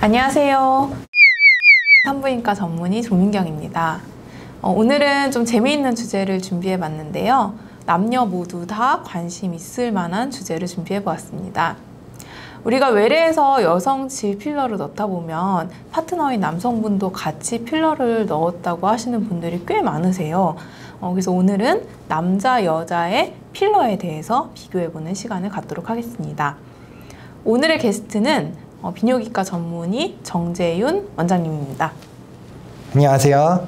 안녕하세요. 산부인과 전문의 조민경입니다. 오늘은 좀 재미있는 주제를 준비해 봤는데요. 남녀 모두 다 관심 있을 만한 주제를 준비해 보았습니다. 우리가 외래에서 여성 질 필러를 넣다 보면 파트너인 남성분도 같이 필러를 넣었다고 하시는 분들이 꽤 많으세요. 그래서 오늘은 남자, 여자의 필러에 대해서 비교해보는 시간을 갖도록 하겠습니다. 오늘의 게스트는 비뇨기과 전문의 정재윤 원장님입니다. 안녕하세요.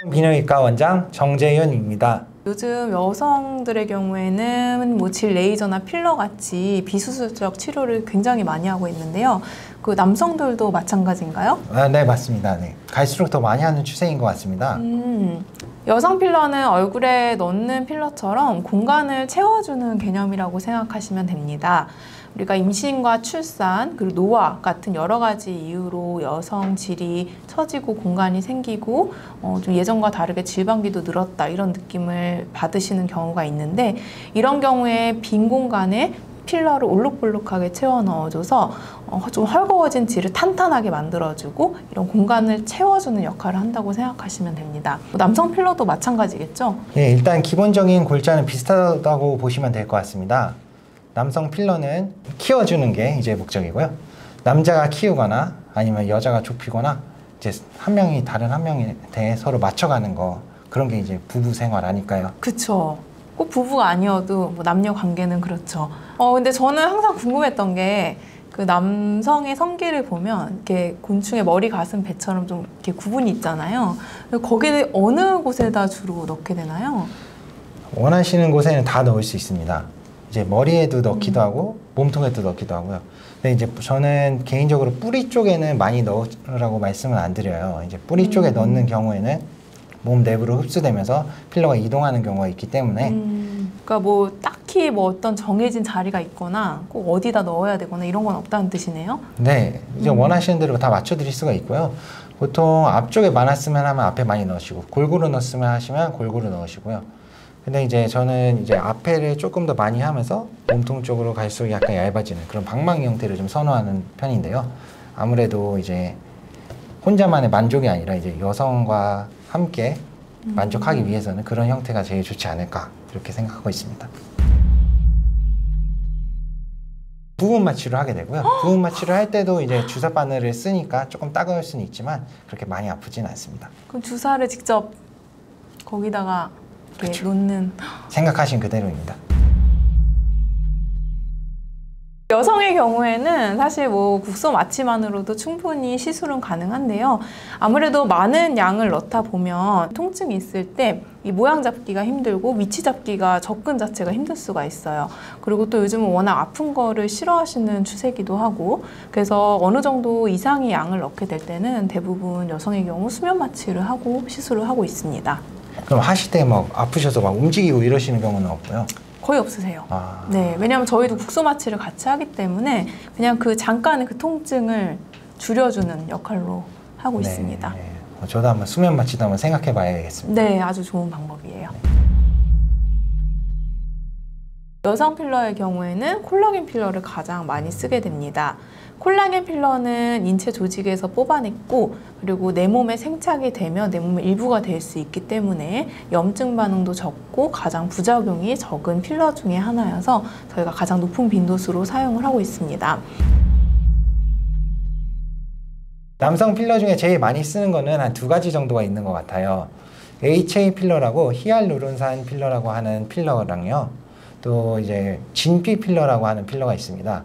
비뇨기과 원장 정재윤입니다. 요즘 여성들의 경우에는 질 레이저나 필러 같이 비수술적 치료를 굉장히 많이 하고 있는데요. 그 남성들도 마찬가지인가요? 네, 맞습니다. 네. 갈수록 더 많이 하는 추세인 것 같습니다. 여성 필러는 얼굴에 넣는 필러처럼 공간을 채워주는 개념이라고 생각하시면 됩니다. 우리가 임신과 출산, 그리고 노화 같은 여러 가지 이유로 여성 질이 처지고 공간이 생기고 좀 예전과 다르게 질방비도 늘었다 이런 느낌을 받으시는 경우가 있는데, 이런 경우에 빈 공간에 필러를 올록볼록하게 채워 넣어줘서 좀 헐거워진 질을 탄탄하게 만들어주고 이런 공간을 채워주는 역할을 한다고 생각하시면 됩니다. 남성 필러도 마찬가지겠죠? 네, 일단 기본적인 골자는 비슷하다고 보시면 될 것 같습니다. 남성 필러는 키워주는 게 이제 목적이고요. 남자가 키우거나 아니면 여자가 좁히거나 이제 한 명이 다른 한 명에 대해 서로 맞춰가는 거, 그런 게 이제 부부 생활 아닐까요? 그쵸. 꼭 부부가 아니어도 남녀 관계는 그렇죠. 근데 저는 항상 궁금했던 게 그 남성의 성기를 보면 이렇게 곤충의 머리, 가슴, 배처럼 좀 이렇게 구분이 있잖아요. 거기에 어느 곳에다 주로 넣게 되나요? 원하시는 곳에는 다 넣을 수 있습니다. 이제 머리에도 넣기도 하고 몸통에도 넣기도 하고요. 근데 이제 저는 개인적으로 뿌리 쪽에는 많이 넣으라고 말씀은 안 드려요. 이제 뿌리 쪽에 넣는 경우에는 몸 내부로 흡수되면서 필러가 이동하는 경우가 있기 때문에 그러니까 뭐 딱히 뭐 어떤 정해진 자리가 있거나 꼭 어디다 넣어야 되거나 이런 건 없다는 뜻이네요? 네, 이제 원하시는 대로 다 맞춰 드릴 수가 있고요. 보통 앞쪽에 많았으면 하면 앞에 많이 넣으시고, 골고루 넣었으면 하시면 골고루 넣으시고요. 근데 이제 저는 이제 앞에를 조금 더 많이 하면서 몸통 쪽으로 갈수록 약간 얇아지는 그런 방망이 형태를 좀 선호하는 편인데요. 아무래도 이제 혼자만의 만족이 아니라 이제 여성과 함께 만족하기 위해서는 그런 형태가 제일 좋지 않을까, 이렇게 생각하고 있습니다. 부분 마취를 하게 되고요. 부분 마취를 할 때도 이제 주사 바늘을 쓰니까 조금 따가울 수는 있지만 그렇게 많이 아프진 않습니다. 그럼 주사를 직접 거기다가 이렇게 놓는... 생각하신 그대로입니다. 여성의 경우에는 사실 뭐 국소 마취만으로도 충분히 시술은 가능한데요. 아무래도 많은 양을 넣다 보면 통증이 있을 때 이 모양 잡기가 힘들고 위치 잡기가, 접근 자체가 힘들 수가 있어요. 그리고 또 요즘은 워낙 아픈 거를 싫어하시는 추세기도 하고, 그래서 어느 정도 이상의 양을 넣게 될 때는 대부분 여성의 경우 수면 마취를 하고 시술을 하고 있습니다. 그럼 하실 때 막 아프셔서 막 움직이고 이러시는 경우는 없고요? 거의 없으세요. 네, 왜냐하면 저희도 국소 마취를 같이 하기 때문에 그냥 그 잠깐의 그 통증을 줄여주는 역할로 하고 있습니다. 저도 한번 수면 마취도 한번 생각해 봐야겠습니다. 네, 아주 좋은 방법이에요. 여성 필러의 경우에는 콜라겐 필러를 가장 많이 쓰게 됩니다. 콜라겐 필러는 인체 조직에서 뽑아냈고, 그리고 내 몸에 생착이 되면 내 몸의 일부가 될 수 있기 때문에 염증 반응도 적고 가장 부작용이 적은 필러 중에 하나여서 저희가 가장 높은 빈도수로 사용을 하고 있습니다. 남성 필러 중에 제일 많이 쓰는 거는 한 2가지 정도가 있는 것 같아요. HA 필러라고 히알루론산 필러라고 하는 필러랑요, 또 이제 진피 필러라고 하는 필러가 있습니다.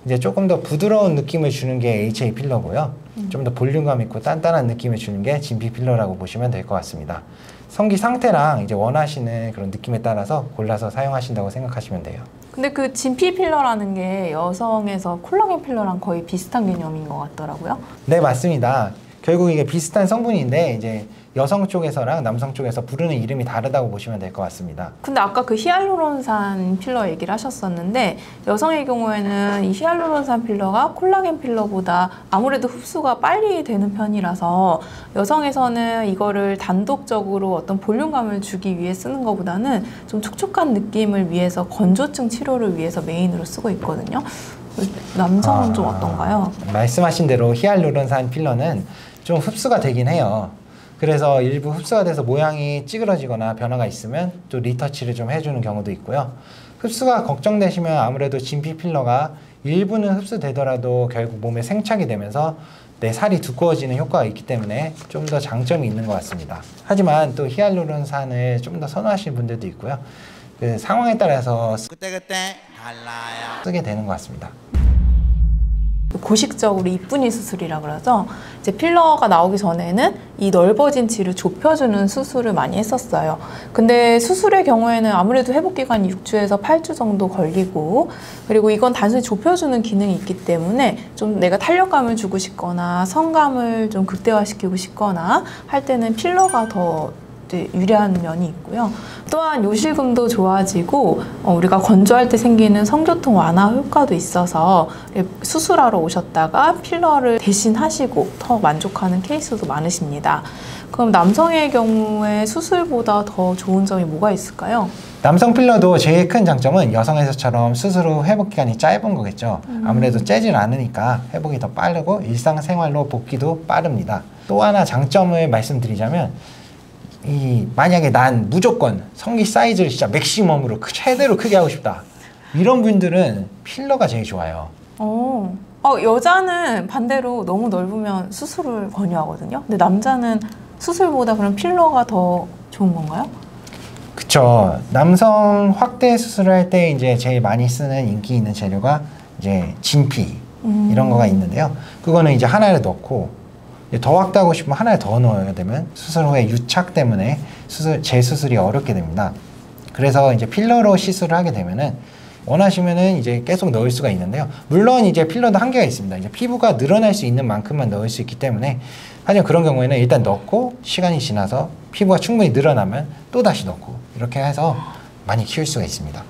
이제 조금 더 부드러운 느낌을 주는 게 HA 필러고요. 좀 더 볼륨감 있고 단단한 느낌을 주는 게 진피 필러라고 보시면 될 것 같습니다. 성기 상태랑 이제 원하시는 그런 느낌에 따라서 골라서 사용하신다고 생각하시면 돼요. 근데 그 진피 필러라는 게 여성에서 콜라겐 필러랑 거의 비슷한 개념인 것 같더라고요. 네, 맞습니다. 결국 이게 비슷한 성분인데 이제 여성 쪽에서랑 남성 쪽에서 부르는 이름이 다르다고 보시면 될 것 같습니다. 근데 아까 그 히알루론산 필러 얘기를 하셨었는데, 여성의 경우에는 이 히알루론산 필러가 콜라겐 필러보다 아무래도 흡수가 빨리 되는 편이라서 여성에서는 이거를 단독적으로 어떤 볼륨감을 주기 위해 쓰는 것보다는 좀 촉촉한 느낌을 위해서, 건조증 치료를 위해서 메인으로 쓰고 있거든요. 남성은 좀 어떤가요? 말씀하신 대로 히알루론산 필러는 좀 흡수가 되긴 해요. 그래서 일부 흡수가 돼서 모양이 찌그러지거나 변화가 있으면 또 리터치를 좀 해주는 경우도 있고요. 흡수가 걱정되시면 아무래도 진피 필러가 일부는 흡수되더라도 결국 몸에 생착이 되면서 내 살이 두꺼워지는 효과가 있기 때문에 좀 더 장점이 있는 것 같습니다. 하지만 또 히알루론산을 좀 더 선호하시는 분들도 있고요. 그 상황에 따라서 그때그때 달라요. 쓰게 되는 것 같습니다. 고식적으로 이쁜이 수술이라 그러죠. 이제 필러가 나오기 전에는 이 넓어진 질을 좁혀주는 수술을 많이 했었어요. 근데 수술의 경우에는 아무래도 회복 기간이 6주에서 8주 정도 걸리고, 그리고 이건 단순히 좁혀주는 기능이 있기 때문에 좀 내가 탄력감을 주고 싶거나 성감을 좀 극대화시키고 싶거나 할 때는 필러가 더 유리한 면이 있고요. 또한 요실금도 좋아지고 우리가 건조할 때 생기는 성교통 완화 효과도 있어서 수술하러 오셨다가 필러를 대신 하시고 더 만족하는 케이스도 많으십니다. 그럼 남성의 경우에 수술보다 더 좋은 점이 뭐가 있을까요? 남성 필러도 제일 큰 장점은 여성에서처럼 수술 후 회복 기간이 짧은 거겠죠. 아무래도 째질 않으니까 회복이 더 빠르고 일상생활로 복귀도 빠릅니다. 또 하나 장점을 말씀드리자면 만약에 난 무조건 성기 사이즈를 진짜 맥시멈으로 최대로 크게 하고 싶다, 이런 분들은 필러가 제일 좋아요. 여자는 반대로 너무 넓으면 수술을 권유하거든요. 근데 남자는 수술보다 그럼 필러가 더 좋은 건가요? 그쵸. 남성 확대 수술을 할 때 이제 제일 많이 쓰는 인기 있는 재료가 이제 진피 이런 거가 있는데요. 그거는 이제 하나를 넣고 더 확대하고 싶으면 하나를 더 넣어야 되면 수술 후에 유착 때문에 재수술이 어렵게 됩니다. 그래서 이제 필러로 시술을 하게 되면은 원하시면은 이제 계속 넣을 수가 있는데요. 물론 이제 필러도 한계가 있습니다. 이제 피부가 늘어날 수 있는 만큼만 넣을 수 있기 때문에, 하지만 그런 경우에는 일단 넣고 시간이 지나서 피부가 충분히 늘어나면 또 다시 넣고 이렇게 해서 많이 키울 수가 있습니다.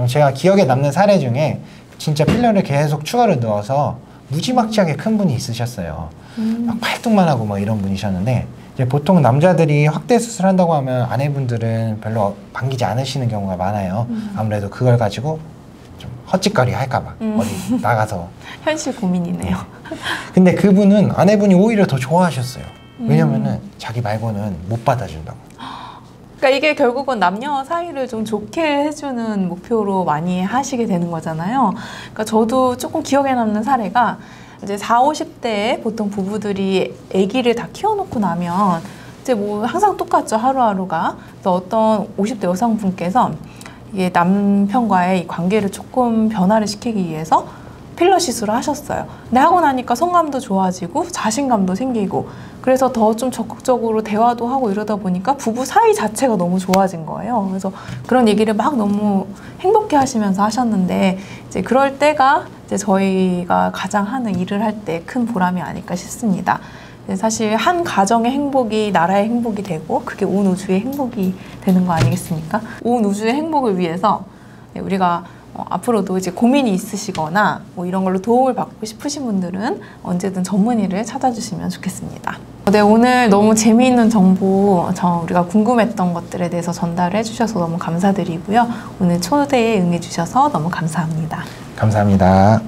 제가 기억에 남는 사례 중에 진짜 필러를 계속 추가로 넣어서 무지막지하게 큰 분이 있으셨어요. 막 팔뚝만 하고 막 이런 분이셨는데, 이제 보통 남자들이 확대 수술한다고 하면 아내분들은 별로 반기지 않으시는 경우가 많아요. 아무래도 그걸 가지고 좀 헛짓거리 할까봐 어디 나가서. 현실 고민이네요. 근데 그분은 아내분이 오히려 더 좋아하셨어요. 왜냐면은 자기 말고는 못 받아준다고. 그러니까 이게 결국은 남녀 사이를 좀 좋게 해주는 목표로 많이 하시게 되는 거잖아요. 그러니까 저도 조금 기억에 남는 사례가, 이제 40, 50대에 보통 부부들이 아기를 다 키워놓고 나면 이제 뭐 항상 똑같죠, 하루하루가. 그래서 어떤 50대 여성분께서 이게 남편과의 이 관계를 조금 변화를 시키기 위해서 필러 시술을 하셨어요. 근데 하고 나니까 성감도 좋아지고 자신감도 생기고, 그래서 더 좀 적극적으로 대화도 하고 이러다 보니까 부부 사이 자체가 너무 좋아진 거예요. 그래서 그런 얘기를 막 너무 행복해 하시면서 하셨는데, 이제 그럴 때가 이제 저희가 가장 하는 일을 할 때 큰 보람이 아닐까 싶습니다. 사실 한 가정의 행복이 나라의 행복이 되고, 그게 온 우주의 행복이 되는 거 아니겠습니까? 온 우주의 행복을 위해서 우리가 앞으로도 이제 고민이 있으시거나 뭐 이런 걸로 도움을 받고 싶으신 분들은 언제든 전문의를 찾아주시면 좋겠습니다. 네, 오늘 너무 재미있는 정보, 우리가 궁금했던 것들에 대해서 전달을 해주셔서 너무 감사드리고요. 오늘 초대에 응해주셔서 너무 감사합니다. 감사합니다.